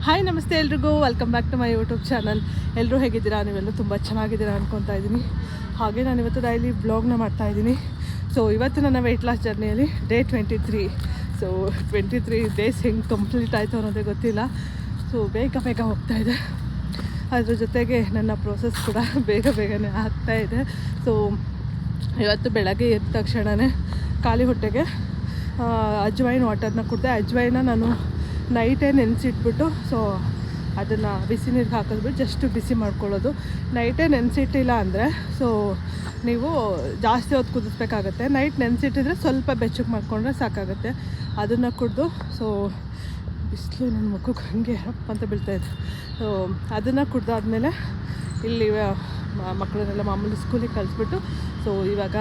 Hi ನಮಸ್ತೆ ಎಲ್ರಿಗೂ, welcome back to my YouTube channel. ಎಲ್ಲರೂ ಹೇಗಿದ್ದೀರಾ? ನೀವೆಲ್ಲರೂ ತುಂಬ ಚೆನ್ನಾಗಿದ್ದೀರಾ ಅನ್ಕೊತಾ ಇದ್ದೀನಿ. ಹಾಗೆ ನಾನು ಇವತ್ತು ಡೈಲಿ ಬ್ಲಾಗ್ನ ಮಾಡ್ತಾಯಿದ್ದೀನಿ. ಸೊ ಇವತ್ತು ನನ್ನ ವೆಯ್ಟ್ ಲಾಸ್ ಜರ್ನಿಯಲ್ಲಿ ಡೇ 23. ಸೊ 23 ಡೇಸ್ ಹೆಂಗೆ ಕಂಪ್ಲೀಟ್ ಆಯಿತು ಅನ್ನೋದೇ ಗೊತ್ತಿಲ್ಲ. ಸೊ ಬೇಗ ಹೋಗ್ತಾಯಿದೆ. ಅದ್ರ ಜೊತೆಗೆ ನನ್ನ ಪ್ರೋಸೆಸ್ ಕೂಡ ಬೇಗನೆ ಆಗ್ತಾಯಿದೆ. ಸೊ ಇವತ್ತು ಬೆಳಗ್ಗೆ ಎದ್ದ ತಕ್ಷಣವೇ ಖಾಲಿ ಹೊಟ್ಟೆಗೆ ಅಜ್ವೈನ್ ವಾಟರ್ನ ಕುಡಿದೆ. ಅಜ್ವೈನ ನಾನು ನೈಟೇ ನೆನೆಸಿಟ್ಬಿಟ್ಟು, ಸೊ ಅದನ್ನು ಬಿಸಿ ನೀರಿಗೆ ಹಾಕಿದ್ಬಿಟ್ಟು ಜಸ್ಟ್ ಬಿಸಿ ಮಾಡ್ಕೊಳ್ಳೋದು. ನೈಟೇ ನೆನೆಸಿಟ್ಟಿಲ್ಲ ಅಂದರೆ ಸೊ ನೀವು ಜಾಸ್ತಿ ಹೊತ್ತು ಕುದಿಸ್ಬೇಕಾಗತ್ತೆ. ನೈಟ್ ನೆನೆಸಿಟ್ಟಿದ್ರೆ ಸ್ವಲ್ಪ ಬೆಚ್ಚಗೆ ಮಾಡಿಕೊಂಡ್ರೆ ಸಾಕಾಗುತ್ತೆ. ಅದನ್ನು ಕುಡಿದು, ಸೊ ಬಿಸಿಲು ನನ್ನ ಮುಖಕ್ಕೆ ಹಂಗೆ ಅಪ್ಪ ಅಂತ ಬೀಳ್ತಾಯಿದೆ. ಸೊ ಅದನ್ನು ಕುಡ್ದಾದ್ಮೇಲೆ ಇಲ್ಲಿ ಮಕ್ಕಳನ್ನೆಲ್ಲ ಮಾಮೂಲಿ ಸ್ಕೂಲಿಗೆ ಕಳಿಸ್ಬಿಟ್ಟು, ಸೊ ಇವಾಗ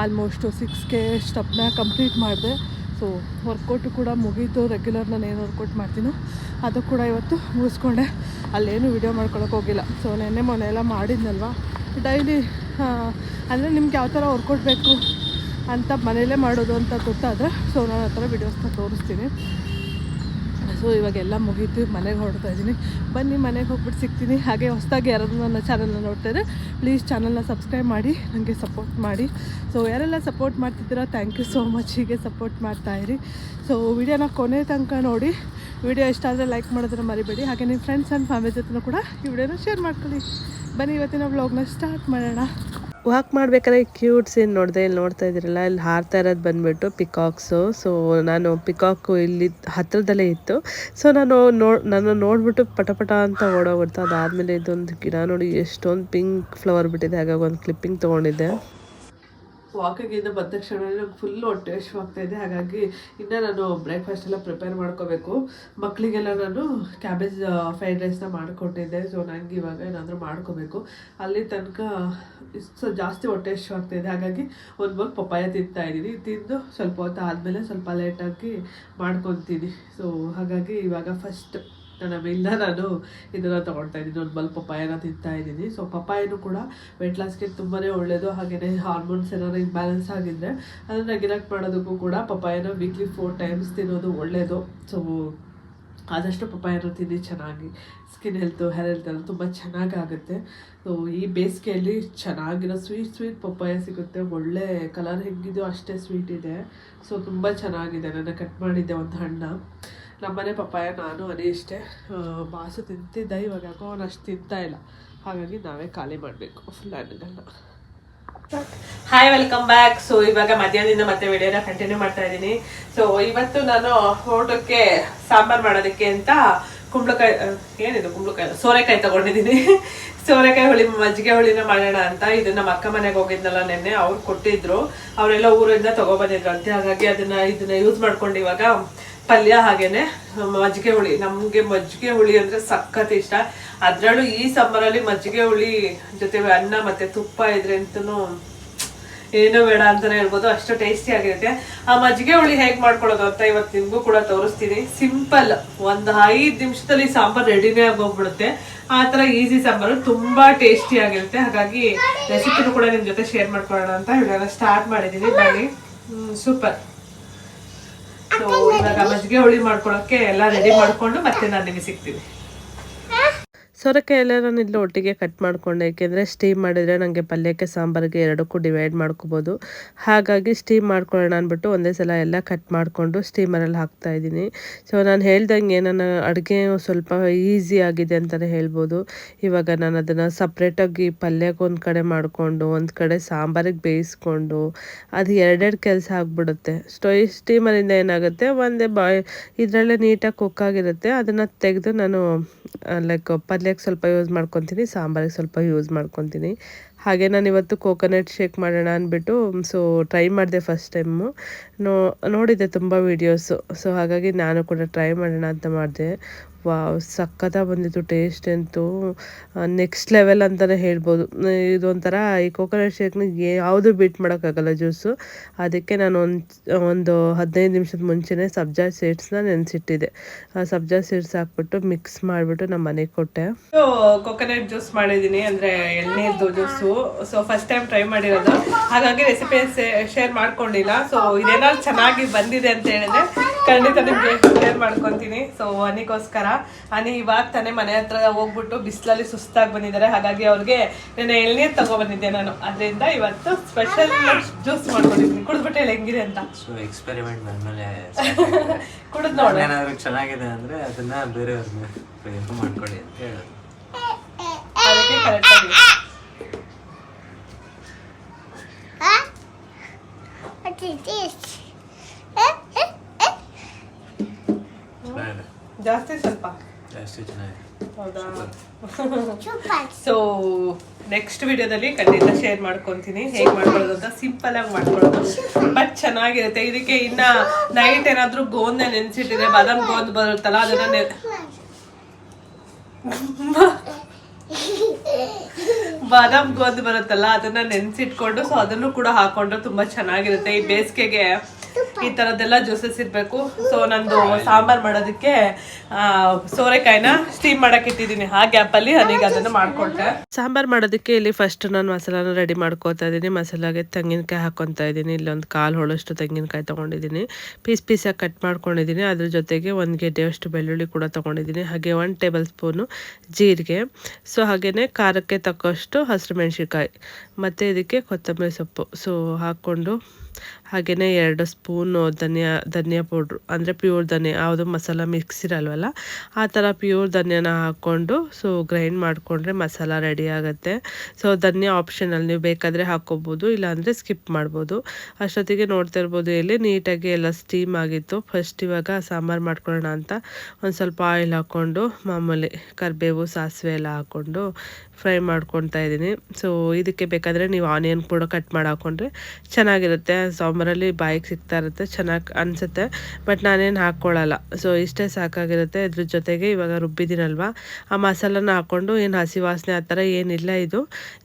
ಆಲ್ಮೋಸ್ಟು 6K ಸ್ಟೆಪ್ನ ಕಂಪ್ಲೀಟ್ ಮಾಡಿದೆ. ಸೊ ವರ್ಕೌಟು ಕೂಡ ಮುಗೀತು. ರೆಗ್ಯುಲರ್ ನಾನು ಏನು ವರ್ಕೌಟ್ ಮಾಡ್ತೀನೋ ಅದು ಕೂಡ ಇವತ್ತು ಮುಗಿಸ್ಕೊಂಡೆ. ಅಲ್ಲೇನು ವೀಡಿಯೋ ಮಾಡ್ಕೊಳಕ್ಕೆ ಹೋಗಿಲ್ಲ. ಸೊ ನೆನ್ನೆ ಮೊನ್ನೆ ಎಲ್ಲ ಮಾಡಿದ್ನಲ್ವ, ಡೈಲಿ ಅಂದರೆ ನಿಮ್ಗೆ ಯಾವ ಥರ ವರ್ಕೌಟ್ ಬೇಕು ಅಂತ ಮನೆಯಲ್ಲೇ ಮಾಡೋದು ಅಂತ ಗೊತ್ತಾದರೆ ಸೊ ನಾನು ಆ ಥರ ವೀಡಿಯೋಸ್ನ ತೋರಿಸ್ತೀನಿ. ಸೊ ಇವಾಗೆಲ್ಲ ಮುಗೀತು, ಮನೆಗೆ ಹೊರಡ್ತಾ ಇದ್ದೀನಿ. ಬನ್ನಿ ಮನೆಗೆ ಹೋಗ್ಬಿಟ್ಟು ಸಿಗ್ತೀನಿ. ಹಾಗೆ ಹೊಸದಾಗಿ ಯಾರಾದರೂ ನನ್ನ ಚಾನಲ್ನ ನೋಡ್ತಾಯಿದ್ರೆ ಪ್ಲೀಸ್ ಚಾನಲ್ನ ಸಬ್ಸ್ಕ್ರೈಬ್ ಮಾಡಿ ನನಗೆ ಸಪೋರ್ಟ್ ಮಾಡಿ. ಸೊ ಯಾರೆಲ್ಲ ಸಪೋರ್ಟ್ ಮಾಡ್ತಿದ್ದೀರಾ, ಥ್ಯಾಂಕ್ ಯು ಸೋ ಮಚ್. ಹೀಗೆ ಸಪೋರ್ಟ್ ಮಾಡ್ತಾಯಿರಿ. ಸೊ ವಿಡಿಯೋನ ಕೊನೆ ತನಕ ನೋಡಿ. ವಿಡಿಯೋ ಇಷ್ಟ ಆದರೆ ಲೈಕ್ ಮಾಡೋದನ್ನು ಮರಿಬೇಡಿ. ಹಾಗೆ ನಿಮ್ಮ ಫ್ರೆಂಡ್ಸ್ ಆ್ಯಂಡ್ ಫ್ಯಾಮಿಲಿ ಜೊತೆ ಕೂಡ ಈ ವಿಡಿಯೋನ ಶೇರ್ ಮಾಡ್ಕೊಳ್ಳಿ. ಬನ್ನಿ ಇವತ್ತಿನ ವ್ಲಾಗ್ನ ಸ್ಟಾರ್ಟ್ ಮಾಡೋಣ. ವಾಕ್ ಮಾಡ್ಬೇಕಾದ್ರೆ ಕ್ಯೂಟ್ ಸೀನ್ ನೋಡಿದೆ. ಇಲ್ಲಿ ನೋಡ್ತಾ ಇದ್ದೀರಲ್ಲ, ಇಲ್ಲಿ ಹಾರ್ತಾ ಇರೋದು ಬಂದುಬಿಟ್ಟು ಪಿಕಾಕ್ಸು. ಸೊ ನಾನು ಪಿಕಾಕು ಇಲ್ಲಿ ಹತ್ತಿರದಲ್ಲೇ ಇತ್ತು. ಸೊ ನಾನು ನೋಡಿಬಿಟ್ಟು ಪಟ ಅಂತ ಓಡೋಗ್ಬಿಡ್ತು. ಅದಾದಮೇಲೆ ಇದೊಂದು ಗಿಡ ನೋಡಿ ಎಷ್ಟೊಂದು ಪಿಂಕ್ ಫ್ಲವರ್ ಬಿಟ್ಟಿದೆ. ಹಾಗಾಗಿ ಒಂದು ಕ್ಲಿಪ್ಪಿಂಗ್ ತೊಗೊಂಡಿದ್ದೆ. ವಾಕಿಂಗಿಂದ ಬಂದ ತಕ್ಷಣ ನಂಗೆ ಫುಲ್ ಹೊಟ್ಟೆ ಹಸಿವಾಗ್ತಾಯಿದೆ. ಹಾಗಾಗಿ ಇನ್ನು ನಾನು ಬ್ರೇಕ್ಫಾಸ್ಟ್ ಎಲ್ಲ ಪ್ರಿಪೇರ್ ಮಾಡ್ಕೋಬೇಕು. ಮಕ್ಕಳಿಗೆಲ್ಲ ನಾನು ಕ್ಯಾಬೇಜ್ ಫ್ರೈಡ್ ರೈಸ್ನ ಮಾಡಿಕೊಟ್ಟಿದ್ದೆ. ಸೊ ನನಗೆ ಇವಾಗ ಏನಾದರೂ ಮಾಡ್ಕೋಬೇಕು. ಅಲ್ಲಿ ತನಕ ಜಾಸ್ತಿ ಹೊಟ್ಟೆ ಹಸಿವಾಗ್ತಾಯಿದೆ. ಹಾಗಾಗಿ ಒಂದು ಬಾಲ್ ಪಪ್ಪಾಯ ತಿಂತಾಯಿದ್ದೀನಿ. ತಿಂದು ಸ್ವಲ್ಪ ಹೊತ್ತು ಆದಮೇಲೆ ಸ್ವಲ್ಪ ಲೇಟಾಗಿ ಮಾಡ್ಕೊತೀನಿ. ಸೊ ಹಾಗಾಗಿ ಇವಾಗ ಫಸ್ಟ್ ನನ್ನ ಮೇಲಿಂದ ನಾನು ಇದನ್ನು ತೊಗೊಳ್ತಾ ಇದ್ದೀನಿ. ಒಂದು ಬಲ್ ಪಪ್ಪಾಯನ ತಿಂತಾಯಿದ್ದೀನಿ. ಸೊ ಪಪ್ಪಾಯನೂ ಕೂಡ ವೆಯ್ಟ್ ಲಾಸ್ಗೆ ತುಂಬಾ ಒಳ್ಳೆಯದು. ಹಾಗೆಯೇ ಹಾರ್ಮೋನ್ಸ್ ಏನಾದ್ರು ಇಂಬ್ಯಾಲೆನ್ಸ್ ಆಗಿದ್ದರೆ ಅದನ್ನು ರೆಗ್ಯುಲೇಟ್ ಮಾಡೋದಕ್ಕೂ ಕೂಡ ಪಪ್ಪಾಯನ ವೀಕ್ಲಿ 4 ಟೈಮ್ಸ್ ತಿನ್ನೋದು ಒಳ್ಳೆಯದು. ಸೊ ಆದಷ್ಟು ಪಪ್ಪಾಯನ ತಿನ್ನಿ, ಚೆನ್ನಾಗಿ ಸ್ಕಿನ್ ಹೆಲ್ತು, ಹೇರ್ ಹೆಲ್ತ್ ಎಲ್ಲ ತುಂಬ ಚೆನ್ನಾಗಾಗುತ್ತೆ. ಸೊ ಈ ಬೇಸಿಗೆಯಲ್ಲಿ ಚೆನ್ನಾಗಿರೋ ಸ್ವೀಟ್ ಪಪ್ಪಾಯ ಸಿಗುತ್ತೆ. ಒಳ್ಳೆ ಕಲರ್ ಹೆಂಗಿದೆಯೋ ಅಷ್ಟೇ ಸ್ವೀಟ್ ಇದೆ. ಸೊ ತುಂಬ ಚೆನ್ನಾಗಿದೆ. ನಾನು ಕಟ್ ಮಾಡಿದ್ದೆ ಒಂದು ಹಣ್ಣು. ನಮ್ಮನೆ ಪಪ್ಪಾಯ ನಾನು ಅದೇ ಇಷ್ಟೇ. ಬಾಸು ತಿಂತಿದ್ದ, ಇವಾಗ ಯಾಕೋ ಅವನು ಅಷ್ಟು ತಿಂತಾಯಿಲ್ಲ. ಹಾಗಾಗಿ ನಾವೇ ಖಾಲಿ ಮಾಡಬೇಕು ಫುಲ್ ಹಣ್ಣುಗಳನ್ನ. Hi, welcome back. ಸೊ ಇವಾಗ ಮಧ್ಯಾಹ್ನದಿಂದ ಮತ್ತೆ ವಿಡಿಯೋನ ಕಂಟಿನ್ಯೂ ಮಾಡ್ತಾ ಇದ್ದೀನಿ. ಸೊ ಇವತ್ತು ನಾನು ಊಟಕ್ಕೆ ಸಾಂಬಾರು ಮಾಡೋದಕ್ಕೆ ಅಂತ ಸೋರೆಕಾಯಿ ತಗೊಂಡಿದ್ದೀನಿ. ಸೋರೆಕಾಯಿ ಹುಳಿ, ಮಜ್ಜಿಗೆ ಹುಳಿನ ಮಾಡೋಣ ಅಂತ. ಇದನ್ನ ಅಕ್ಕ ಮನೆಗೆ ಹೋಗಿದ್ನಲ್ಲ ನೆನ್ನೆ, ಅವ್ರು ಕೊಟ್ಟಿದ್ರು. ಅವರೆಲ್ಲ ಊರಿಂದ ತಗೊಬಂದಿದ್ರು ಅಂತೆ. ಹಾಗಾಗಿ ಇದನ್ನ ಯೂಸ್ ಮಾಡ್ಕೊಂಡು ಇವಾಗ ಪಲ್ಯ ಹಾಗೇನೆ ಮಜ್ಜಿಗೆ ಹುಳಿ. ನಮಗೆ ಮಜ್ಜಿಗೆ ಹುಳಿ ಅಂದರೆ ಸಖತ್ ಇಷ್ಟ. ಅದರಲ್ಲೂ ಈ ಸಮ್ಮರಲ್ಲಿ ಮಜ್ಜಿಗೆ ಹುಳಿ ಜೊತೆ ಅನ್ನ ಮತ್ತು ತುಪ್ಪ ಇದ್ರೆ ಅಂತೂ ಏನೂ ಬೇಡ ಅಂತಲೇ ಹೇಳ್ಬೋದು. ಅಷ್ಟು ಟೇಸ್ಟಿ ಆಗಿರುತ್ತೆ. ಆ ಮಜ್ಜಿಗೆ ಹುಳಿ ಹೇಗೆ ಮಾಡ್ಕೊಳ್ಳೋದು ಅಂತ ಇವತ್ತು ನಿಮಗೂ ಕೂಡ ತೋರಿಸ್ತೀನಿ. ಸಿಂಪಲ್, ಒಂದು 5 ನಿಮಿಷದಲ್ಲಿ ಸಾಂಬಾರು ರೆಡಿನೇ ಆಗೋಗ್ಬಿಡುತ್ತೆ. ಆ ಥರ ಈಸಿ ಸಾಂಬಾರು, ತುಂಬ ಟೇಸ್ಟಿ ಆಗಿರುತ್ತೆ. ಹಾಗಾಗಿ ರೆಸಿಪಿನೂ ಕೂಡ ನಿಮ್ಮ ಜೊತೆ ಶೇರ್ ಮಾಡ್ಕೊಳ್ಳೋಣ ಅಂತ ವಿಡಿಯೋನ ಸ್ಟಾರ್ಟ್ ಮಾಡಿದ್ದೀನಿ. ಬನ್ನಿ, ಸೂಪರ್. ಸೊ ಇವಾಗ ಮಜ್ಜಿಗೆ ಹುಳಿ ಮಾಡ್ಕೊಳ್ಳೋಕ್ಕೆ ಎಲ್ಲ ರೆಡಿ ಮಾಡಿಕೊಂಡು ಮತ್ತೆ ನಾನು ನಿಮಗೆ ಸಿಗ್ತೀನಿ. ಸೋರೆಕಾಯಿ ಎಲ್ಲ ನಾನು ಇಲ್ಲಿ ಒಟ್ಟಿಗೆ ಕಟ್ ಮಾಡಿಕೊಂಡೆ. ಏಕೆಂದರೆ ಸ್ಟೀಮ್ ಮಾಡಿದರೆ ನನಗೆ ಪಲ್ಯಕ್ಕೆ ಸಾಂಬಾರಿಗೆ ಎರಡಕ್ಕೂ ಡಿವೈಡ್ ಮಾಡ್ಕೋಬೋದು. ಹಾಗಾಗಿ ಸ್ಟೀಮ್ ಮಾಡ್ಕೊಳ್ಳೋಣ ಅಂದ್ಬಿಟ್ಟು ಒಂದೇ ಸಲ ಎಲ್ಲ ಕಟ್ ಮಾಡಿಕೊಂಡು ಸ್ಟೀಮರಲ್ಲಿ ಹಾಕ್ತಾಯಿದ್ದೀನಿ. ಸೊ ನಾನು ಹೇಳ್ದಂಗೆ ನನ್ನ ಅಡುಗೆ ಸ್ವಲ್ಪ ಈಸಿ ಆಗಿದೆ ಅಂತಲೇ ಹೇಳ್ಬೋದು. ಇವಾಗ ನಾನು ಅದನ್ನು ಸಪ್ರೇಟಾಗಿ ಪಲ್ಯಕ್ಕೆ ಒಂದು ಕಡೆ ಮಾಡಿಕೊಂಡು ಒಂದು ಕಡೆ ಸಾಂಬಾರಿಗೆ ಬೇಯಿಸ್ಕೊಂಡು ಅದು ಎರಡೆರಡು ಕೆಲಸ ಆಗಿಬಿಡುತ್ತೆ. ಸ್ಟೀಮರಿಂದ ಏನಾಗುತ್ತೆ, ಒಂದೇ ಇದರಲ್ಲೇ ನೀಟಾಗಿ ಕುಕ್ ಆಗಿರುತ್ತೆ. ಅದನ್ನು ತೆಗೆದು ನಾನು ಲೈಕ್ ಪಲ್ಯಕ್ಕೆ ಸ್ವಲ್ಪ ಯೂಸ್ ಮಾಡ್ಕೊತೀನಿ, ಸಾಂಬಾರಿಗೆ ಸ್ವಲ್ಪ ಯೂಸ್ ಮಾಡ್ಕೊತೀನಿ. ಹಾಗೆ ನಾನು ಇವತ್ತು ಕೋಕೋನಟ್ ಶೇಕ್ ಮಾಡೋಣ ಅಂದ್ಬಿಟ್ಟು ಸೊ ಟ್ರೈ ಮಾಡಿದೆ ಫಸ್ಟ್ ಟೈಮು. ನೋಡಿದ್ದೆ ತುಂಬ ವೀಡಿಯೋಸು. ಸೊ ಹಾಗಾಗಿ ನಾನು ಕೂಡ ಟ್ರೈ ಮಾಡೋಣ ಅಂತ ಮಾಡಿದೆ. ವಾವ್, ಸಖತ್ತಾಗಿ ಬಂದಿತ್ತು. ಟೇಸ್ಟ್ ಅಂತೂ ನೆಕ್ಸ್ಟ್ ಲೆವೆಲ್ ಅಂತಲೇ ಹೇಳ್ಬೋದು. ಇದೊಂಥರ ಈ ಕೋಕೋನಟ್ ಶೇಕ್ನ ಯಾವುದು ಬೀಟ್ ಮಾಡೋಕ್ಕಾಗಲ್ಲ ಜ್ಯೂಸು. ಅದಕ್ಕೆ ನಾನು ಒಂದು 15 ನಿಮಿಷದ ಮುಂಚೆನೇ ಸಬ್ಜಾ ಸೀಡ್ಸ್ನ ನೆನೆಸಿಟ್ಟಿದ್ದೆ. ಸಬ್ಜಾ ಸೀಡ್ಸ್ ಹಾಕ್ಬಿಟ್ಟು ಮಿಕ್ಸ್ ಮಾಡಿಬಿಟ್ಟು ನಮ್ಮ ಮನೆಗೆ ಕೊಟ್ಟೆ. ಕೋಕೋನಟ್ ಜ್ಯೂಸ್ ಮಾಡಿದ್ದೀನಿ, ಅಂದರೆ ಎಳ್ನೀರ್ದು juice. So first time try ಮಾಡಿರೋದು, ಹಾಗಾಗಿ ರೆಸಿಪಿ ಶೇರ್ ಮಾಡ್ಕೊಂಡಿಲ್ಲ. ಸೊ ಇದೇನಾದ್ರು ಚೆನ್ನಾಗಿ ಬಂದಿದೆ ಅಂತ ಹೇಳಿದ್ರೆ ಖಂಡಿತ ನಿಮಗೆ ಶೇರ್ ಮಾಡ್ಕೊತೀನಿ. ಸೊ ಅನಿಗೋಸ್ಕರ, ಅನಿ ಇವಾಗ ತಾನೇ ಮನೆ ಹತ್ರ ಹೋಗ್ಬಿಟ್ಟು ಬಿಸಿಲಲ್ಲಿ ಸುಸ್ತಾಗಿ ಬಂದಿದ್ದಾರೆ, ಹಾಗಾಗಿ ಅವ್ರಿಗೆ ನಾನು ಎಳ್ನೀರು ತಗೊಬಂದಿದ್ದೆ ನಾನು. ಅದರಿಂದ ಇವತ್ತು ಸ್ಪೆಷಲ್ ಜ್ಯೂಸ್ ಮಾಡ್ಕೊಂಡಿದ್ದೀನಿ. ಕುಡಿದ್ಬಿಟ್ಟು ಹೇಳಿ ಹೆಂಗಿದೆ ಅಂತ. ಸೊ ಎಕ್ಸ್ಪೆರಿಮೆಂಟ್ ಬಂದ್ಮೇಲೆ ಕುಡಿದ್ ನೋಡಿ ಏನಾದ್ರು ಚೆನ್ನಾಗಿದೆ ಅಂದ್ರೆ ಅದನ್ನ ಬೇರೆಯವ್ರನ್ನ ಪ್ರಯೋಗ ಮಾಡ್ಕೊಳ್ಳಿ ಅಂತ ಹೇಳೋದು. ಅದಕ್ಕೆ ಕರೆಕ್ಟಾಗಿ ಜಾಸ್ತಿ ಸ್ವಲ್ಪ ಜಾಸ್ತಿ ಚೆನ್ನಾಗಿದೆ. ಹೌದಾ? ಸೊ ನೆಕ್ಸ್ಟ್ ವಿಡಿಯೋದಲ್ಲಿ ಖಂಡಿತ ಶೇರ್ ಮಾಡ್ಕೊತೀನಿ ಹೇಗೆ ಮಾಡ್ಕೊಳ್ಳೋದು ಅಂತ. ಸಿಂಪಲ್ ಆಗಿ ಮಾಡ್ಕೊಳ್ಳೋದು, ಬಟ್ ಚೆನ್ನಾಗಿರುತ್ತೆ. ಇದಕ್ಕೆ ಇನ್ನ ನೈಟ್ ಏನಾದ್ರು ಗೋಂದ ನೆನ್ಸಿಟ್ಟಿದ್ರೆ, ಬಾದಾಮ್ ಗೋಂದ್ ಬರುತ್ತಲ್ಲ ಅದನ್ನ ಬಾದಾಮ್ ಗೋಂದ್ ಬರುತ್ತಲ್ಲ ಅದನ್ನ ನೆನ್ಸಿಟ್ಕೊಂಡು, ಸೊ ಅದನ್ನು ಕೂಡ ಹಾಕೊಂಡ್ರೆ ತುಂಬಾ ಚೆನ್ನಾಗಿರುತ್ತೆ. ಈ ಬೇಸಿಗೆಗೆ ಈ ತರದ್ದೆಲ್ಲ ಜ್ಯೂಸಸ್ ಇರಬೇಕು. ಸೊ ನಂದು ಸಾಂಬಾರ್ ಮಾಡೋದಕ್ಕೆ ಸೋರೆಕಾಯಿನ ಸ್ಟೀಮ್ ಮಾಡಕ್ ಇಟ್ಟಿದ್ದೀನಿ. ಆ ಗ್ಯಾಪಲ್ಲಿ ನನಗೆ ಅದನ್ನು ಮಾಡ್ಕೊಟ್ಟೆ. ಸಾಂಬಾರ್ ಮಾಡೋದಕ್ಕೆ ಇಲ್ಲಿ ಫಸ್ಟ್ ನಾನು ಮಸಾಲಾನ ರೆಡಿ ಮಾಡ್ಕೊತಾ ಇದ್ದೀನಿ. ಮಸಾಲಾಗೆ ತೆಂಗಿನಕಾಯಿ ಹಾಕೊತಾ ಇದ್ದೀನಿ. ಇಲ್ಲೊಂದು 1/4 ಹೋಳಷ್ಟು ತೆಂಗಿನಕಾಯಿ ತೊಗೊಂಡಿದ್ದೀನಿ. ಪೀಸಾಗಿ ಕಟ್ ಮಾಡ್ಕೊಂಡಿದ್ದೀನಿ. ಅದ್ರ ಜೊತೆಗೆ 1 ಗೆಡ್ಡೆಯಷ್ಟು ಬೆಳ್ಳುಳ್ಳಿ ಕೂಡ ತೊಗೊಂಡಿದ್ದೀನಿ. ಹಾಗೆ 1 ಟೇಬಲ್ ಸ್ಪೂನು ಜೀರಿಗೆ. ಸೊ ಹಾಗೆಯೇ ಖಾರಕ್ಕೆ ತಕ್ಕಷ್ಟು ಹಸಿರು ಮೆಣಸಿನ್ಕಾಯಿ ಮತ್ತು ಇದಕ್ಕೆ ಕೊತ್ತಂಬರಿ ಸೊಪ್ಪು ಸೊ ಹಾಕ್ಕೊಂಡು, ಹಾಗೆಯೇ 2 ಸ್ಪೂನು ಧನಿಯಾ ಪೌಡ್ರು, ಅಂದರೆ ಪ್ಯೂರ್ ಧನಿಯಾ, ಯಾವುದು ಮಸಾಲ ಮಿಕ್ಸ್ ಇರಲ್ವಲ್ಲ ಆ ಥರ ಪ್ಯೂರ್ ಧನಿಯಾನ ಹಾಕ್ಕೊಂಡು ಸೊ ಗ್ರೈಂಡ್ ಮಾಡಿಕೊಂಡ್ರೆ ಮಸಾಲ ರೆಡಿ ಆಗುತ್ತೆ. ಸೊ ಧನಿಯಾ ಆಪ್ಷನಲ್, ನೀವು ಬೇಕಾದರೆ ಹಾಕ್ಕೋಬೋದು, ಇಲ್ಲಾಂದರೆ ಸ್ಕಿಪ್ ಮಾಡ್ಬೋದು. ಅಷ್ಟೊತ್ತಿಗೆ ನೋಡ್ತಾ ಇರ್ಬೋದು ಇಲ್ಲಿ ನೀಟಾಗಿ ಎಲ್ಲ ಸ್ಟೀಮ್ ಆಗಿತ್ತು. ಫಸ್ಟ್ ಇವಾಗ ಸಾಂಬಾರು ಮಾಡ್ಕೊಳ್ಳೋಣ ಅಂತ ಒಂದು ಸ್ವಲ್ಪ ಆಯಿಲ್ ಹಾಕ್ಕೊಂಡು ಮಾಮೂಲಿ ಕರಿಬೇವು ಸಾಸಿವೆ ಎಲ್ಲ ಹಾಕ್ಕೊಂಡು ಫ್ರೈ ಮಾಡ್ಕೊತಾ ಇದ್ದೀನಿ. ಸೊ ಇದಕ್ಕೆ ಬೇಕಾದರೆ ನೀವು ಆನಿಯನ್ ಕೂಡ ಕಟ್ ಮಾಡಿ ಹಾಕ್ಕೊಂಡ್ರೆ ಚೆನ್ನಾಗಿರುತ್ತೆ. ಸಾಂಬಾರಲ್ಲಿ ಬಾಯಿಗೆ ಸಿಗ್ತಾ ಇರುತ್ತೆ, ಚೆನ್ನಾಗಿ ಅನಿಸುತ್ತೆ. ಬಟ್ ನಾನೇನು ಹಾಕ್ಕೊಳ್ಳಲ್ಲ. ಸೊ ಇಷ್ಟೇ ಸಾಕಾಗಿರುತ್ತೆ. ಇದ್ರ ಜೊತೆಗೆ ಇವಾಗ ರುಬ್ಬಿದ್ದೀನಲ್ವ ಆ ಮಸಾಲನ ಹಾಕ್ಕೊಂಡು, ಏನು ಹಸಿ ವಾಸನೆ ಆ ಥರ ಏನಿಲ್ಲ. ಇದು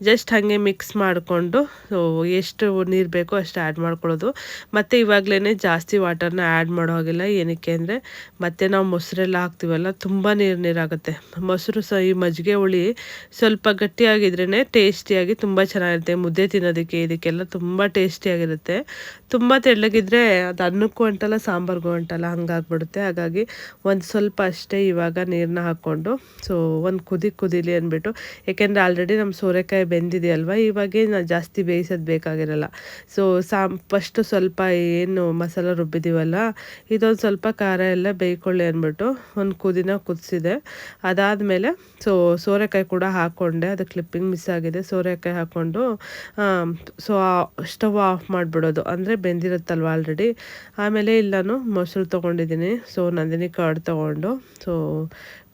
ಜಸ್ಟ್ ಹಾಗೆ ಮಿಕ್ಸ್ ಮಾಡಿಕೊಂಡು ಸೊ ಎಷ್ಟು ನೀರು ಬೇಕೋ ಅಷ್ಟು ಆ್ಯಡ್ ಮಾಡ್ಕೊಳ್ಳೋದು. ಮತ್ತು ಇವಾಗಲೇ ಜಾಸ್ತಿ ವಾಟರ್ನ ಆ್ಯಡ್ ಮಾಡೋ ಹಾಗಿಲ್ಲ. ಏನಕ್ಕೆ ಅಂದರೆ ಮತ್ತೆ ನಾವು ಮೊಸರೆಲ್ಲ ಹಾಕ್ತೀವಲ್ಲ ತುಂಬ ನೀರಾಗುತ್ತೆ. ಮೊಸರು ಈ ಮಜ್ಜಿಗೆ ಹುಳಿ ಸ್ವಲ್ಪ ಗಟ್ಟಿಯಾಗಿದ್ರೇ ಟೇಸ್ಟಿಯಾಗಿ ತುಂಬ ಚೆನ್ನಾಗಿರುತ್ತೆ. ಮುದ್ದೆ ತಿನ್ನೋದಕ್ಕೆ ಇದಕ್ಕೆಲ್ಲ ತುಂಬ ಟೇಸ್ಟಿಯಾಗಿರುತ್ತೆ. ತುಂಬ ತೆಳ್ಳಗಿದ್ರೆ ಅದು ಅನ್ನಕ್ಕೂ ಅಂಟಲ್ಲ ಸಾಂಬಾರ್ಗೂ ಅಂಟಲ್ಲ, ಹಂಗಾಗ್ಬಿಡುತ್ತೆ. ಹಾಗಾಗಿ ಒಂದು ಸ್ವಲ್ಪ ಅಷ್ಟೇ ಇವಾಗ ನೀರನ್ನ ಹಾಕ್ಕೊಂಡು ಸೊ ಒಂದು ಕುದೀಲಿ ಅಂದ್ಬಿಟ್ಟು, ಯಾಕೆಂದರೆ ಆಲ್ರೆಡಿ ನಮ್ಮ ಸೋರೆಕಾಯಿ ಬೆಂದಿದೆಯಲ್ವ, ಇವಾಗೇ ನಾನು ಜಾಸ್ತಿ ಬೇಯಿಸೋದು ಬೇಕಾಗಿರಲ್ಲ. ಸೊ ಫಸ್ಟು ಸ್ವಲ್ಪ ಏನು ಮಸಾಲ ರುಬ್ಬಿದ್ದೀವಲ್ಲ ಇದೊಂದು ಸ್ವಲ್ಪ ಖಾರ ಎಲ್ಲ ಬೇಯ್ಕೊಳ್ಳಿ ಅಂದ್ಬಿಟ್ಟು ಒಂದು ಕುದಿಸಿದೆ. ಅದಾದಮೇಲೆ ಸೊ ಸೋರೆಕಾಯಿ ಕೂಡ ಹಾಕ್ಕೊಂಡೆ. ಅದು ಕ್ಲಿಪ್ಪಿಂಗ್ ಮಿಸ್ ಆಗಿದೆ. ಸೋರೆಕಾಯಿ ಹಾಕ್ಕೊಂಡು ಸೊ ಸ್ಟವ್ ಆಫ್ ಮಾಡಿಬಿಡೋದು, ಅಂದರೆ ಬೆಂದಿರುತ್ತಲ್ವ ಆಲ್ರೆಡಿ. ಆಮೇಲೆ ಇಲ್ಲಿ ನಾನು ಮೊಸರು ತೊಗೊಂಡಿದ್ದೀನಿ. ಸೊ ನಂದಿನಿ ಕರ್ಡ್ ತೊಗೊಂಡು ಸೊ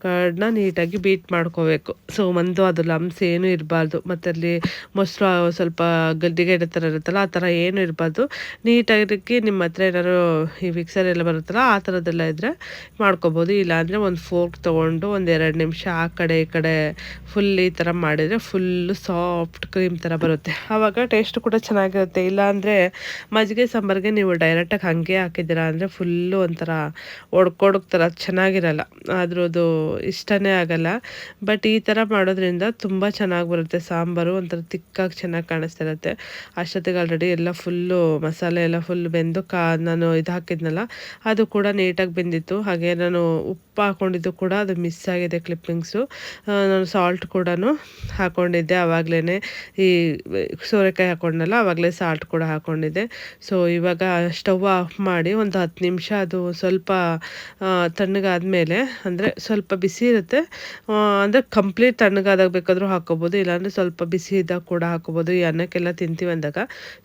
ಕರ್ಡನ್ನ ನೀಟಾಗಿ ಬೀಟ್ ಮಾಡ್ಕೋಬೇಕು. ಸೊ ಅದು ಲಮ್ಸ್ ಏನೂ ಇರಬಾರ್ದು. ಮತ್ತು ಅಲ್ಲಿ ಮೊಸರು ಸ್ವಲ್ಪ ಗಡ್ಡಿಗೆ ಥರ ಇರುತ್ತಲ್ಲ ಆ ಥರ ಏನೂ ಇರಬಾರ್ದು. ನೀಟಾಗಿ ನಿಮ್ಮ ಹತ್ರ ಏನಾದ್ರು ಈ ಮಿಕ್ಸರ್ ಎಲ್ಲ ಬರುತ್ತಲ್ಲ ಆ ಥರದ್ದೆಲ್ಲ ಇದ್ದರೆ ಮಾಡ್ಕೊಬೋದು. ಇಲ್ಲಾಂದರೆ ಒಂದು ಫೋರ್ಕ್ ತೊಗೊಂಡು ಒಂದು 2 ನಿಮಿಷ ಆ ಕಡೆ ಈ ಕಡೆ ಫುಲ್ ಈ ಥರ ಮಾಡಿದರೆ ಫುಲ್ಲು ಸಾಫ್ಟ್ ಕ್ರೀಮ್ ಥರ ಬರುತ್ತೆ. ಆವಾಗ ಟೇಸ್ಟ್ ಕೂಡ ಚೆನ್ನಾಗಿರುತ್ತೆ. ಇಲ್ಲಾಂದರೆ ಮಜ್ಜಿಗೆ ಸಾಂಬಾರಿಗೆ ನೀವು ಡೈರೆಕ್ಟಾಗಿ ಹಾಗೆ ಹಾಕಿದ್ದೀರಾ ಅಂದರೆ ಫುಲ್ಲು ಒಂಥರ ಒಡ್ಕೊಡೋಗ್ತಾರ, ಚೆನ್ನಾಗಿರಲ್ಲ, ಅದ್ರದ್ದು ಇಷ್ಟನೇ ಆಗಲ್ಲ. ಬಟ್ ಈ ಥರ ಮಾಡೋದ್ರಿಂದ ತುಂಬ ಚೆನ್ನಾಗಿ ಬರುತ್ತೆ ಸಾಂಬಾರು, ಒಂಥರ ತಿಕ್ಕಾಗಿ ಚೆನ್ನಾಗಿ ಕಾಣಿಸ್ತಿರುತ್ತೆ. ಅಷ್ಟೊತ್ತಿಗೆ ಆಲ್ರೆಡಿ ಎಲ್ಲ ಫುಲ್ಲು ಮಸಾಲೆ ಎಲ್ಲ ಫುಲ್ ಬೆಂದು ನಾನು ಇದು ಹಾಕಿದ್ನಲ್ಲ ಅದು ಕೂಡ ನೀಟಾಗಿ ಬೆಂದಿತ್ತು. ಹಾಗೆ ನಾನು ಉಪ್ಪು ಹಾಕ್ಕೊಂಡಿದ್ದು ಕೂಡ ಅದು ಮಿಸ್ ಆಗಿದೆ ಕ್ಲಿಪ್ಪಿಂಗ್ಸು. ನಾನು ಸಾಲ್ಟ್ ಕೂಡ ಹಾಕ್ಕೊಂಡಿದ್ದೆ ಆವಾಗಲೇ, ಈ ಸೋರೆಕಾಯಿ ಹಾಕ್ಕೊಂಡಲ್ಲ ಆವಾಗಲೇ ಸಾಲ್ಟ್ ಕೂಡ ಹಾಕ್ಕೊಂಡಿದ್ದೆ. ಸೊ ಇವಾಗ ಸ್ಟವ್ ಆಫ್ ಮಾಡಿ ಒಂದು 10 ನಿಮಿಷ ಅದು ಸ್ವಲ್ಪ ತಣ್ಣಗಾದ್ಮೇಲೆ, ಅಂದರೆ ಸ್ವಲ್ಪ ಬಿಸಿ ಇರುತ್ತೆ, ಅಂದರೆ ಕಂಪ್ಲೀಟ್ ತಣ್ಣಗಾದಾಗ ಬೇಕಾದರೂ ಹಾಕ್ಕೋಬೋದು, ಇಲ್ಲಾಂದರೆ ಸ್ವಲ್ಪ ಬಿಸಿ ಇದ್ದಾಗ ಕೂಡ ಹಾಕ್ಕೋಬೋದು. ಈ ಅನ್ನಕ್ಕೆಲ್ಲ ತಿಂತೀವಿ ಅಂದಾಗ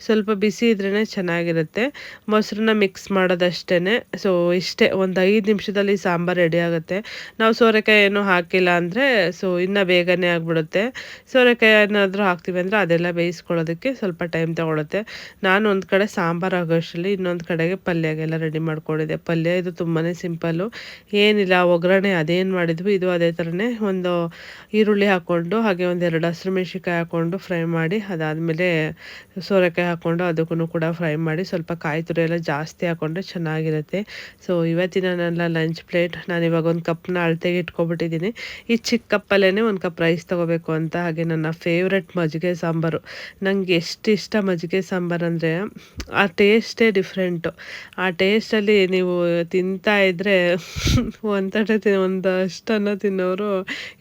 ಸ್ವಲ್ಪ ಬಿಸಿ ಇದ್ರೇ ಚೆನ್ನಾಗಿರುತ್ತೆ. ಮೊಸರನ್ನ ಮಿಕ್ಸ್ ಮಾಡೋದಷ್ಟೇ. ಸೊ ಇಷ್ಟೇ, ಒಂದು 5 ನಿಮಿಷದಲ್ಲಿ ಸಾಂಬಾರು ರೆಡಿ ಆಗುತ್ತೆ. ನಾವು ಸೋರೆಕಾಯಿ ಏನೂ ಹಾಕಿಲ್ಲ ಅಂದರೆ ಸೊ ಇನ್ನೂ ಬೇಗನೆ ಆಗಿಬಿಡುತ್ತೆ. ಸೋರೆಕಾಯಿ ಏನಾದರೂ ಹಾಕ್ತೀವಿ ಅಂದರೆ ಅದೆಲ್ಲ ಬೇಯಿಸ್ಕೊಳ್ಳೋದಕ್ಕೆ ಸ್ವಲ್ಪ ಟೈಮ್ ತೊಗೊಳುತ್ತೆ. ನಾನು ಒಂದು ಕಡೆ ಸಾಂಬಾರು ಆಗೋಷ್ಟರಲ್ಲಿ ಇನ್ನೊಂದು ಕಡೆಗೆ ಪಲ್ಯಗೆಲ್ಲ ರೆಡಿ ಮಾಡ್ಕೊಂಡಿದ್ದೆ. ಪಲ್ಯ ಇದು ತುಂಬಾ ಸಿಂಪಲ್ಲು, ಏನಿಲ್ಲ, ಒಗ್ಗರಣೆ ಅದೇನು ಮಾಡಿದ್ವಿ, ಇದು ಅದೇ ಥರನೇ ಒಂದು ಈರುಳ್ಳಿ ಹಾಕ್ಕೊಂಡು ಹಾಗೆ ಒಂದೆರಡು ಹಸಿರುಮೆಣ್ಸಿನ್ಕಾಯಿ ಹಾಕ್ಕೊಂಡು ಫ್ರೈ ಮಾಡಿ, ಅದಾದಮೇಲೆ ಸೋರೆಕಾಯಿ ಹಾಕ್ಕೊಂಡು ಅದಕ್ಕೂ ಕೂಡ ಫ್ರೈ ಮಾಡಿ ಸ್ವಲ್ಪ ಕಾಯಿ ತುರಿ ಎಲ್ಲ ಜಾಸ್ತಿ ಹಾಕ್ಕೊಂಡ್ರೆ ಚೆನ್ನಾಗಿರುತ್ತೆ. ಸೊ ಇವತ್ತಿನ ನನ್ನ ಲಂಚ್ ಪ್ಲೇಟ್ ನಾನಿವಾಗ ಒಂದು ಕಪ್ನ ಅಳತೆಗೆ ಇಟ್ಕೊಬಿಟ್ಟಿದ್ದೀನಿ. ಈ ಚಿಕ್ಕ ಕಪ್ಪಲ್ಲೇ ಒಂದು ಕಪ್ ರೈಸ್ ತೊಗೋಬೇಕು ಅಂತ. ಹಾಗೆ ನನ್ನ ಫೇವ್ರೆಟ್ ಮಜ್ಜಿಗೆ ಸಾಂಬಾರು, ನನಗೆ ಎಷ್ಟು ಇಷ್ಟ ಮಜ್ಜಿಗೆ ಸಾಂಬಾರು ಅಂದರೆ ಆ ಟೇಸ್ಟೇ ಡಿಫ್ರೆಂಟು. ಆ ಟೇಸ್ಟಲ್ಲಿ ನೀವು ತಿಂತಾ ಇದ್ದರೆ ಒಂದು ಅಷ್ಟನ್ನು ತಿನ್ನೋರು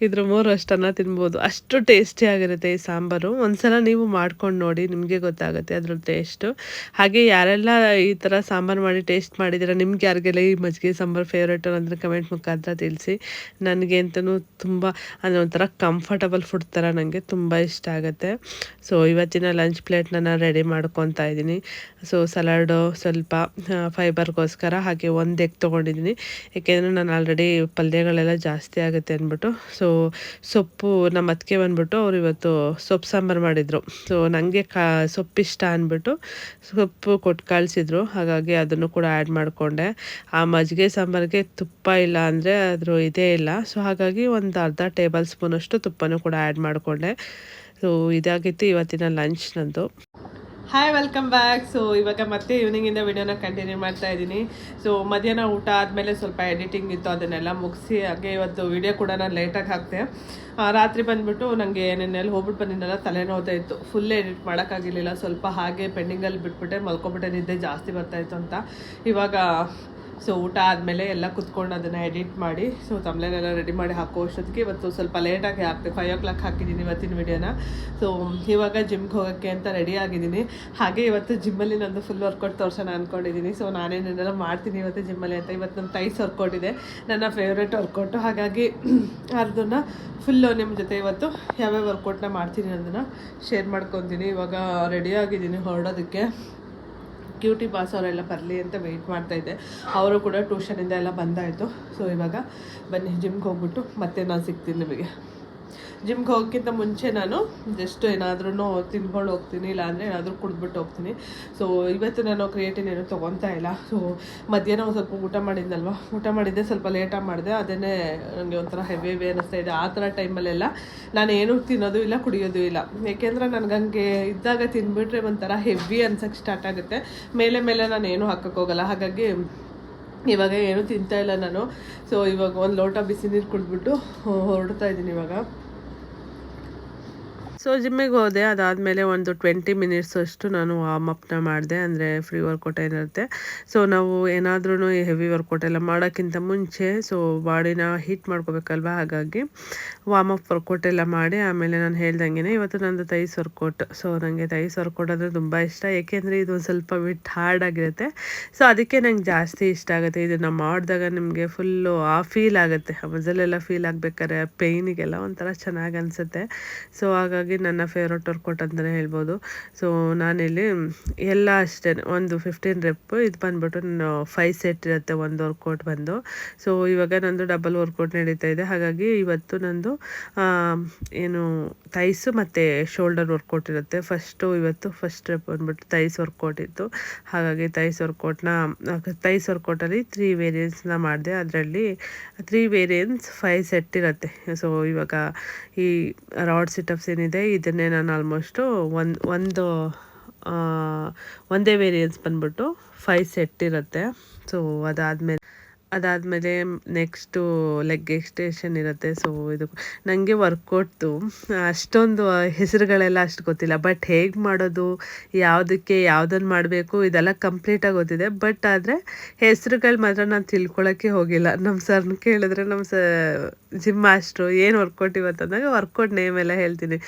ಇದ್ರ 3 ಅಷ್ಟನ್ನು ತಿನ್ಬೋದು, ಅಷ್ಟು ಟೇಸ್ಟಿ ಆಗಿರುತ್ತೆ ಈ ಸಾಂಬಾರು. ಒಂದ್ಸಲ ನೀವು ಮಾಡ್ಕೊಂಡು ನೋಡಿ, ನಿಮಗೆ ಗೊತ್ತಾಗುತ್ತೆ ಅದ್ರ ಟೇಸ್ಟು. ಹಾಗೆ ಯಾರೆಲ್ಲ ಈ ಥರ ಸಾಂಬಾರು ಮಾಡಿ ಟೇಸ್ಟ್ ಮಾಡಿದ್ದೀರಾ, ನಿಮ್ಗೆ ಯಾರಿಗೆಲ್ಲ ಈ ಮಜ್ಜಿಗೆ ಸಾಂಬಾರು ಫೇವ್ರೇಟ್ ಅಂದರೆ ಕಮೆಂಟ್ ಮುಖಾಂತರ ತಿಳಿಸಿ. ನನಗೆ ಅಂತಲೂ ತುಂಬ ಅಂದರೆ ಒಂಥರ ಕಂಫರ್ಟಬಲ್ ಫುಡ್ ಥರ ನನಗೆ ತುಂಬ ಇಷ್ಟ ಆಗುತ್ತೆ. ಸೊ ಇವತ್ತಿನ ಲಂಚ್ ಪ್ಲೇಟ್ನ ನಾನು ರೆಡಿ ಮಾಡ್ಕೊತಾ ಇದ್ದೀನಿ. ಸೊ ಸಲಾಡು ಸ್ವಲ್ಪ ಫೈಬರ್ಗೋಸ್ಕರ, ಹಾಗೆ ಒಂದು ಎಗ್ ತೊಗೊಂಡಿದ್ದೀನಿ, ಏಕೆಂದರೆ ನಾನು ಆಲ್ರೆಡಿ ಪಲ್ಯಗಳೆಲ್ಲ ಜಾಸ್ತಿ ಆಗುತ್ತೆ ಅಂದ್ಬಿಟ್ಟು. ಸೊ ಸೊಪ್ಪು ನಮ್ಮ ಅತ್ತಿಗೆ ಬಂದ್ಬಿಟ್ಟು ಅವ್ರು ಇವತ್ತು ಸೊಪ್ಪು ಸಾಂಬಾರು ಮಾಡಿದರು. ಸೊ ನನಗೆ ಸೊಪ್ಪಿಷ್ಟ ಅಂದ್ಬಿಟ್ಟು ಸೊಪ್ಪು ಕೊಟ್ಟು ಕಳಿಸಿದ್ರು, ಹಾಗಾಗಿ ಅದನ್ನು ಕೂಡ ಆ್ಯಡ್ ಮಾಡಿಕೊಂಡೆ. ಆ ಮಜ್ಜಿಗೆ ಸಾಂಬಾರಿಗೆ ತುಪ್ಪ ಇಲ್ಲ ಅಂದರೆ ಅದ್ರ ಇದೇ ಇಲ್ಲ. ಸೊ ಹಾಗಾಗಿ ಒಂದು ಅರ್ಧ ಟೇಬಲ್ ಸ್ಪೂನಷ್ಟು ತುಪ್ಪನೂ ಕೂಡ ಆ್ಯಡ್ ಮಾಡಿಕೊಂಡೆ. ಸೊ ಇದಾಗಿತ್ತು ಇವತ್ತಿನ ಲಂಚ್ ನಂದು. Hi, welcome back. ಸೊ ಇವಾಗ ಮತ್ತೆ ಈವ್ನಿಂಗಿಂದ ವಿಡಿಯೋನ ಕಂಟಿನ್ಯೂ ಮಾಡ್ತಾ ಇದ್ದೀನಿ. ಸೊ ಮಧ್ಯಾಹ್ನ ಊಟ ಆದಮೇಲೆ ಸ್ವಲ್ಪ ಎಡಿಟಿಂಗ್ ಇತ್ತು, ಅದನ್ನೆಲ್ಲ ಮುಗಿಸಿ ಹಾಗೆ ಇವತ್ತು ವಿಡಿಯೋ ಕೂಡ ನಾನು ಲೇಟಾಗಿ ಹಾಕ್ತೆ. ರಾತ್ರಿ ಬಂದುಬಿಟ್ಟು ನನಗೆ ನೆನ್ನೆಲ್ಲಿ ಹೋಗ್ಬಿಟ್ಟು ಬಂದಿದ್ದೆಲ್ಲ ತಲೆನೋವ್ತಾ ಇತ್ತು, ಫುಲ್ ಎಡಿಟ್ ಮಾಡೋಕ್ಕಾಗಿರಲಿಲ್ಲ. ಸ್ವಲ್ಪ ಹಾಗೆ ಪೆಂಡಿಂಗಲ್ಲಿ ಬಿಟ್ಬಿಟ್ಟೆ, ಮಲ್ಕೊಬಿಟ್ಟೆ, ನಿದ್ದೆ ಜಾಸ್ತಿ ಬರ್ತಾಯಿತ್ತು ಅಂತ. ಇವಾಗ ಸೊ ಊಟ ಆದಮೇಲೆ ಎಲ್ಲ ಕುತ್ಕೊಂಡು ಅದನ್ನು ಎಡಿಟ್ ಮಾಡಿ, ಸೊ ತಮ್ಲೇನೆಲ್ಲ ರೆಡಿ ಮಾಡಿ ಹಾಕೋ ಅಷ್ಟೊತ್ತಿಗೆ ಇವತ್ತು ಸ್ವಲ್ಪ ಲೇಟಾಗಿ ಹಾಕ್ತೆ. 5 o'clock ಹಾಕಿದ್ದೀನಿ ಇವತ್ತಿನ ವಿಡಿಯೋನ. ಸೊ ಇವಾಗ ಜಿಮ್ಗೆ ಹೋಗೋಕ್ಕೆ ಅಂತ ರೆಡಿ ಆಗಿದ್ದೀನಿ. ಹಾಗೆ ಇವತ್ತು ಜಿಮ್ಮಲ್ಲಿ ನಂದು ಫುಲ್ ವರ್ಕೌಟ್ ತೋರ್ಸೋಣ ಅಂದ್ಕೊಂಡಿದ್ದೀನಿ. ಸೊ ನಾನೇನೆಲ್ಲ ಮಾಡ್ತೀನಿ ಇವತ್ತು ಜಿಮ್ಮಲ್ಲಿ ಅಂತ. ಇವತ್ತು ನಮ್ಮ ಥೈಸ್ ವರ್ಕೌಟ್ ಇದೆ, ನನ್ನ ಫೇವ್ರೇಟ್ ವರ್ಕೌಟು. ಹಾಗಾಗಿ ಅದನ್ನು ಫುಲ್ಲು ನಿಮ್ಮ ಜೊತೆ ಇವತ್ತು ಯಾವ್ಯಾವ ವರ್ಕೌಟ್ನ ಮಾಡ್ತೀನಿ ಅನ್ನೋದನ್ನು ಶೇರ್ ಮಾಡ್ಕೊತೀನಿ. ಇವಾಗ ರೆಡಿ ಆಗಿದ್ದೀನಿ ಹೊರಡೋದಕ್ಕೆ. ಕ್ಯೂಟಿ ಬಾಸ್ ಅವರೆಲ್ಲ ಬರಲಿ ಅಂತ ವೆಯ್ಟ್ ಮಾಡ್ತಾಯಿದ್ದೆ. ಅವರು ಕೂಡ ಟ್ಯೂಷನಿಂದ ಎಲ್ಲ ಬಂದಾಯಿತು. ಸೊ ಇವಾಗ ಬನ್ನಿ ಜಿಮ್ಗೆ ಹೋಗ್ಬಿಟ್ಟು ಮತ್ತೆ ನಾನು ಸಿಗ್ತೀನಿ ನಿಮಗೆ. ಜಿಮ್ಗೆ ಹೋಗೋಕ್ಕಿಂತ ಮುಂಚೆ ನಾನು ಜಸ್ಟ್ ಏನಾದ್ರೂ ತಿನ್ಕೊಂಡು ಹೋಗ್ತೀನಿ, ಇಲ್ಲಾಂದರೆ ಏನಾದರೂ ಕುಡಿದ್ಬಿಟ್ಟು ಹೋಗ್ತೀನಿ. ಸೊ ಇವತ್ತು ನಾನು ಕ್ರಿಯೇಟಿನ್ ಏನೂ ತೊಗೊತಾ ಇಲ್ಲ. ಸೊ ಮಧ್ಯಾಹ್ನ ಒಂದು ಸ್ವಲ್ಪ ಊಟ ಮಾಡಿದ್ದೆ, ಸ್ವಲ್ಪ ಲೇಟಾಗಿ ಮಾಡಿದೆ. ಅದನ್ನೇ ನನಗೆ ಒಂಥರ ಹೆವಿ ಅನ್ನಿಸ್ತಾ ಇದೆ. ಆ ಥರ ಟೈಮಲ್ಲೆಲ್ಲ ನಾನು ಏನೂ ತಿನ್ನೋದು ಇಲ್ಲ, ಕುಡಿಯೋದು ಇಲ್ಲ. ಏಕೆಂದರೆ ನನಗೆ ಹಂಗೆ ಇದ್ದಾಗ ತಿಂದ್ಬಿಟ್ರೆ ಒಂಥರ ಹೆವಿ ಅನ್ಸೋಕ್ಕೆ ಸ್ಟಾರ್ಟ್ ಆಗುತ್ತೆ. ಮೇಲೆ ನಾನು ಏನೂ ಹಾಕೋಕ್ಕೋಗಲ್ಲ. ಹಾಗಾಗಿ ಇವಾಗ ಏನೂ ತಿಂತಾಯಿಲ್ಲ ನಾನು. ಸೊ ಇವಾಗ ಒಂದು ಲೋಟ ಬಿಸಿ ನೀರು ಕುಡಿದ್ಬಿಟ್ಟು ಹೊರಡ್ತಾ ಇದ್ದೀನಿ ಇವಾಗ. ಸೊ ಜಿಮ್ಮಿಗೆ ಹೋದೆ, ಅದಾದಮೇಲೆ ಒಂದು 20 minutes ಅಷ್ಟು ನಾನು ವಾರ್ಮಪ್ನ ಮಾಡಿದೆ, ಅಂದರೆ ಫ್ರೀ ವರ್ಕೌಟ್ ಏನಿರುತ್ತೆ. ಸೊ ನಾವು ಏನಾದ್ರೂ ಹೆವಿ ವರ್ಕೌಟ್ ಎಲ್ಲ ಮಾಡೋಕ್ಕಿಂತ ಮುಂಚೆ ಸೊ ಬಾಡಿನ ಹೀಟ್ ಮಾಡ್ಕೋಬೇಕಲ್ವ, ಹಾಗಾಗಿ ವಾರ್ಮಪ್ ವರ್ಕೌಟ್ ಎಲ್ಲ ಮಾಡಿ ಆಮೇಲೆ ನಾನು ಹೇಳ್ದಂಗೆ ಇವತ್ತು ನಂದು ಥೈಸ್ ವರ್ಕೌಟ್. ಸೊ ನನಗೆ ಥೈಸ್ ವರ್ಕೌಟ್ ಅಂದರೆ ತುಂಬ ಇಷ್ಟ, ಏಕೆಂದರೆ ಇದು ಒಂದು ಸ್ವಲ್ಪ ಬಿಟ್ಟು ಹಾರ್ಡ್ ಆಗಿರುತ್ತೆ. ಸೊ ಅದಕ್ಕೆ ನಂಗೆ ಜಾಸ್ತಿ ಇಷ್ಟ ಆಗುತ್ತೆ. ಇದನ್ನು ಮಾಡಿದಾಗ ನಿಮಗೆ ಫುಲ್ಲು ಆ ಫೀಲ್ ಆಗುತ್ತೆ, ಮಜಲೆಲ್ಲ ಫೀಲ್ ಆಗಬೇಕಾದ್ರೆ ಪೇಯ್ನಿಗೆಲ್ಲ ಒಂಥರ ಚೆನ್ನಾಗಿ ಅನಿಸುತ್ತೆ. ಸೊ ಹಾಗಾಗಿ ನನ್ನ ಫೇವ್ರೇಟ್ ವರ್ಕೌಟ್ ಅಂತಲೇ ಹೇಳ್ಬೋದು. ಸೊ ನಾನಿಲ್ಲಿ ಎಲ್ಲ ಅಷ್ಟೇ ಒಂದು 15 rep, ಇದು ಬಂದ್ಬಿಟ್ಟು 5 set ಇರುತ್ತೆ ಒಂದು ವರ್ಕೌಟ್ ಬಂದು. ಸೊ ಇವಾಗ ನಂದು ಡಬಲ್ ವರ್ಕೌಟ್ ನಡೀತಾ ಇದೆ. ಹಾಗಾಗಿ ಇವತ್ತು ನಂದು ಏನು ಥೈಸು ಮತ್ತು ಶೋಲ್ಡರ್ ವರ್ಕೌಟ್ ಇರುತ್ತೆ. ಫಸ್ಟ್ rep ಬಂದ್ಬಿಟ್ಟು ಥೈಸ್ ವರ್ಕೌಟ್ ಇತ್ತು. ಹಾಗಾಗಿ ಥೈಸ್ ವರ್ಕೌಟಲ್ಲಿ 3 ವೇರಿಯನ್ಸ್ನ ಮಾಡಿದೆ. ಅದರಲ್ಲಿ 3 ವೇರಿಯನ್ಸ್ 5 set ಇರುತ್ತೆ. ಸೊ ಇವಾಗ ಈ ರಾಡ್ ಸಿಟಪ್ಸ್ ಏನಿದೆ ಇದನ್ನೇ ನಾನು ಆಲ್ಮೋಸ್ಟು ಒಂದೇ ವೇರಿಯನ್ಸ್ ಬಂದ್ಬಿಟ್ಟು 5 set ಇರುತ್ತೆ. ಸೊ ಅದಾದಮೇಲೆ ನೆಕ್ಸ್ಟು ಲೆಗ್ ಎಕ್ಸ್ಟೆನ್ಷನ್ ಇರುತ್ತೆ. ಸೊ ಇದು ನನಗೆ ವರ್ಕೌಟ್ದು ಅಷ್ಟೊಂದು ಹೆಸರುಗಳೆಲ್ಲ ಅಷ್ಟು ಗೊತ್ತಿಲ್ಲ, ಬಟ್ ಹೇಗೆ ಮಾಡೋದು, ಯಾವುದಕ್ಕೆ ಯಾವುದನ್ನು ಮಾಡಬೇಕು ಇದೆಲ್ಲ ಕಂಪ್ಲೀಟಾಗಿ ಗೊತ್ತಿದೆ. ಬಟ್ ಆದರೆ ಹೆಸರುಗಳು ಮಾತ್ರ ನಾನು ತಿಳ್ಕೊಳ್ಳೋಕ್ಕೆ ಹೋಗಿಲ್ಲ. ನಮ್ಮ ಸರ್ನ ಕೇಳಿದ್ರೆ ನಮ್ಮ ಜಿಮ್ ಮಾಸ್ಟ್ರು ಏನು ವರ್ಕೌಟ್ ಇವತ್ತು ಅಂದಾಗ ವರ್ಕೌಟ್ ನೇಮ್ ಎಲ್ಲ ಹೇಳ್ತೀನಿ.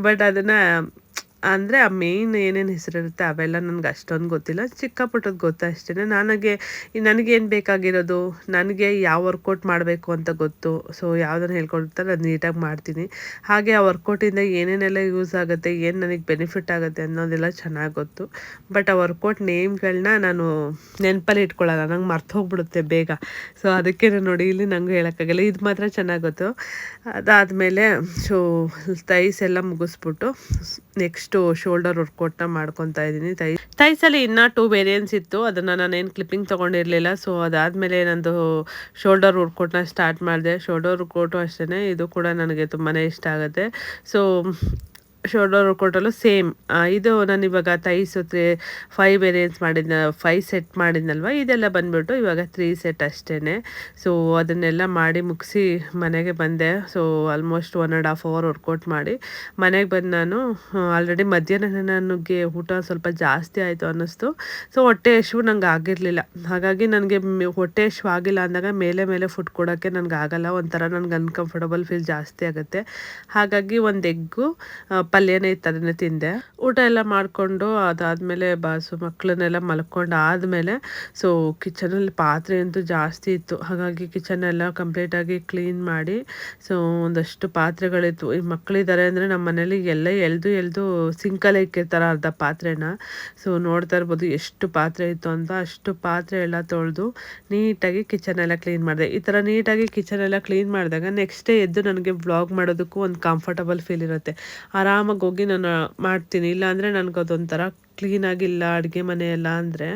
ಬಟ್ ಅದನ್ನು ಅಂದರೆ ಆ ಮೇಯ್ನ್ ಏನೇನು ಹೆಸರಿರುತ್ತೆ ಅವೆಲ್ಲ ನನಗೆ ಅಷ್ಟೊಂದು ಗೊತ್ತಿಲ್ಲ, ಚಿಕ್ಕ ಪುಟ್ಟದ್ದು ಗೊತ್ತು ಅಷ್ಟೇ. ನನಗೇನು ಬೇಕಾಗಿರೋದು, ನನಗೆ ಯಾವ ವರ್ಕೌಟ್ ಮಾಡಬೇಕು ಅಂತ ಗೊತ್ತು. ಸೊ ಯಾವುದನ್ನು ಹೇಳ್ಕೊಡ್ತಾರೆ ಅದು ನೀಟಾಗಿ ಮಾಡ್ತೀನಿ. ಹಾಗೆ ಆ ವರ್ಕೌಟಿಂದ ಏನೇನೆಲ್ಲ ಯೂಸ್ ಆಗುತ್ತೆ, ಏನು ನನಗೆ ಬೆನಿಫಿಟ್ ಆಗುತ್ತೆ ಅನ್ನೋದೆಲ್ಲ ಚೆನ್ನಾಗಿ ಗೊತ್ತು. ಬಟ್ ಆ ವರ್ಕೌಟ್ ನೇಮ್ಗಳನ್ನ ನಾನು ನೆನಪಲ್ಲಿ ಇಟ್ಕೊಳ್ಳಲ್ಲ, ನಂಗೆ ಮರ್ತು ಹೋಗ್ಬಿಡುತ್ತೆ ಬೇಗ. ಸೊ ಅದಕ್ಕೆ ನಾನು ನೋಡಿ ಇಲ್ಲಿ ನನಗೂ ಹೇಳೋಕ್ಕಾಗಲ್ಲ, ಇದು ಮಾತ್ರ ಚೆನ್ನಾಗಿ ಗೊತ್ತು. ಅದಾದಮೇಲೆ ಸೊ ಥೈಸ್ ಎಲ್ಲ ಮುಗಿಸ್ಬಿಟ್ಟು ನೆಕ್ಸ್ಟು ಶೋಲ್ಡರ್ ವರ್ಕೌಟ್ನ ಮಾಡ್ಕೊತಾ ಇದ್ದೀನಿ. ಥೈಸಲ್ಲಿ ಇನ್ನೂ 2 ವೇರಿಯನ್ಸ್ ಇತ್ತು, ಅದನ್ನು ನಾನೇನು ಕ್ಲಿಪ್ಪಿಂಗ್ ತೊಗೊಂಡಿರಲಿಲ್ಲ. ಸೊ ಅದಾದಮೇಲೆ ನಂದು ಶೋಲ್ಡರ್ ವರ್ಕೌಟ್ನ ಸ್ಟಾರ್ಟ್ ಮಾಡಿದೆ. ಶೋಲ್ಡರ್ ವರ್ಕೌಟು ಅಷ್ಟೇ, ಇದು ಕೂಡ ನನಗೆ ತುಂಬಾ ಇಷ್ಟ ಆಗುತ್ತೆ. ಸೊ ಶೋಲ್ಡರ್ ವರ್ಕೌಟಲ್ಲೂ ಸೇಮ್ ಇದು ನಾನು ಇವಾಗ ಥೈಸ್ 5 ವೇರಿಯನ್ಸ್ 5 ಸೆಟ್ ಮಾಡಿದ್ನಲ್ವ, ಇದೆಲ್ಲ ಬಂದ್ಬಿಟ್ಟು ಇವಾಗ 3 ಸೆಟ್ ಅಷ್ಟೇ. ಸೊ ಅದನ್ನೆಲ್ಲ ಮಾಡಿ ಮುಗಿಸಿ ಮನೆಗೆ ಬಂದೆ. ಸೊ ಆಲ್ಮೋಸ್ಟ್ 1.5 ಅವರ್ ವರ್ಕೌಟ್ ಮಾಡಿ ಮನೆಗೆ ಬಂದು ನಾನು ಆಲ್ರೆಡಿ ಮಧ್ಯಾಹ್ನ ನನಗೆ ಊಟ ಸ್ವಲ್ಪ ಜಾಸ್ತಿ ಆಯಿತು ಅನ್ನಿಸ್ತು. ಸೊ ಹೊಟ್ಟೆ ಹಸಿವು ನಂಗೆ ಆಗಿರಲಿಲ್ಲ. ಹಾಗಾಗಿ ನನಗೆ ಹೊಟ್ಟೆ ಹಸಿವು ಆಗಿಲ್ಲ ಅಂದಾಗ ಮೇಲೆ ಫುಡ್ ಕೊಡೋಕ್ಕೆ ನನಗೆ ಆಗಲ್ಲ, ಒಂಥರ ನನಗೆ ಅನ್ಕಂಫರ್ಟಬಲ್ ಫೀಲ್ ಜಾಸ್ತಿ ಆಗುತ್ತೆ. ಹಾಗಾಗಿ ಒಂದು ಎಗ್ಗು ಪಲ್ಯನೇ ಇತ್ತು, ಅದನ್ನೇ ತಿಂದೆ. ಊಟ ಎಲ್ಲ ಮಾಡಿಕೊಂಡು ಅದಾದಮೇಲೆ ಮಕ್ಕಳನ್ನೆಲ್ಲ ಮಲ್ಕೊಂಡು ಆದಮೇಲೆ ಸೊ ಕಿಚನಲ್ಲಿ ಪಾತ್ರೆ ಅಂತೂ ಜಾಸ್ತಿ ಇತ್ತು. ಹಾಗಾಗಿ ಕಿಚನ್ನೆಲ್ಲ ಕಂಪ್ಲೀಟಾಗಿ ಕ್ಲೀನ್ ಮಾಡಿ, ಸೊ ಒಂದಷ್ಟು ಪಾತ್ರೆಗಳಿತ್ತು. ಈ ಮಕ್ಕಳಿದ್ದಾರೆ ಅಂದರೆ ನಮ್ಮ ಮನೇಲಿ ಎಲ್ಲ ಎಳೆದು ಸಿಂಕಲ್ಲೇ ಇಕ್ಕಿರ್ತಾರೆ ಅರ್ಧ ಪಾತ್ರೆನ. ಸೊ ನೋಡ್ತಾ ಇರ್ಬೋದು ಎಷ್ಟು ಪಾತ್ರೆ ಇತ್ತು ಅಂತ. ಅಷ್ಟು ಪಾತ್ರೆ ಎಲ್ಲ ತೊಳೆದು ನೀಟಾಗಿ ಕಿಚನೆಲ್ಲ ಕ್ಲೀನ್ ಮಾಡಿದೆ. ಈ ಥರ ನೀಟಾಗಿ ಕಿಚನೆಲ್ಲ ಕ್ಲೀನ್ ಮಾಡಿದಾಗ ನೆಕ್ಸ್ಟ್ ಡೇ ಎದ್ದು ನನಗೆ ವ್ಲಾಗ್ ಮಾಡೋದಕ್ಕೂ ಒಂದು ಕಂಫರ್ಟಬಲ್ ಫೀಲ್ ಇರುತ್ತೆ. ಆರಾಮಾಗಿ ಹೋಗಿ ನಾನು ಮಾಡ್ತೀನಿ. ಇಲ್ಲಾಂದರೆ ನನಗದೊಂಥರ ಕ್ಲೀನಾಗಿಲ್ಲ ಅಡುಗೆ ಮನೆ ಎಲ್ಲ ಅಂದರೆ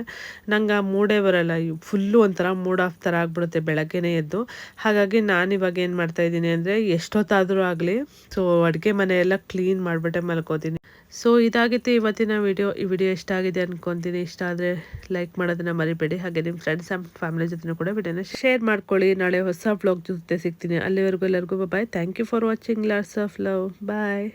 ನಂಗೆ ಆ ಮೂಡೇ ಬರೋಲ್ಲ. ಫುಲ್ಲು ಒಂಥರ ಮೂಡ್ ಆಫ್ ಥರ ಆಗಿಬಿಡುತ್ತೆ ಬೆಳಗ್ಗೆನೇ ಎದ್ದು. ಹಾಗಾಗಿ ನಾನಿವಾಗ ಏನು ಮಾಡ್ತಾಯಿದ್ದೀನಿ ಅಂದರೆ ಎಷ್ಟೊತ್ತಾದರೂ ಆಗಲಿ ಸೊ ಅಡುಗೆ ಮನೆ ಎಲ್ಲ ಕ್ಲೀನ್ ಮಾಡಿಬಿಟ್ಟೆ ಮಲ್ಕೋತೀನಿ. ಸೊ ಇದಾಗಿತ್ತು ಇವತ್ತಿನ ವಿಡಿಯೋ. ಈ ವಿಡಿಯೋ ಇಷ್ಟ ಆಗಿದೆ ಅಂದ್ಕೊತೀನಿ. ಇಷ್ಟ ಆದರೆ ಲೈಕ್ ಮಾಡೋದನ್ನು ಮರಿಬೇಡಿ. ಹಾಗೆ ನಿಮ್ಮ ಫ್ರೆಂಡ್ಸ್ ಆ್ಯಂಡ್ ಫ್ಯಾಮಿಲಿ ಜೊತೆ ಕೂಡ ವಿಡಿಯೋನ ಶೇರ್ ಮಾಡ್ಕೊಳ್ಳಿ. ನಾಳೆ ಹೊಸ ವ್ಲಾಗ್ ಜೊತೆ ಸಿಗ್ತೀನಿ. ಅಲ್ಲಿವರೆಗೂ ಎಲ್ಲರಿಗೂ bye. Thank you for watching. Lots of love. Bye.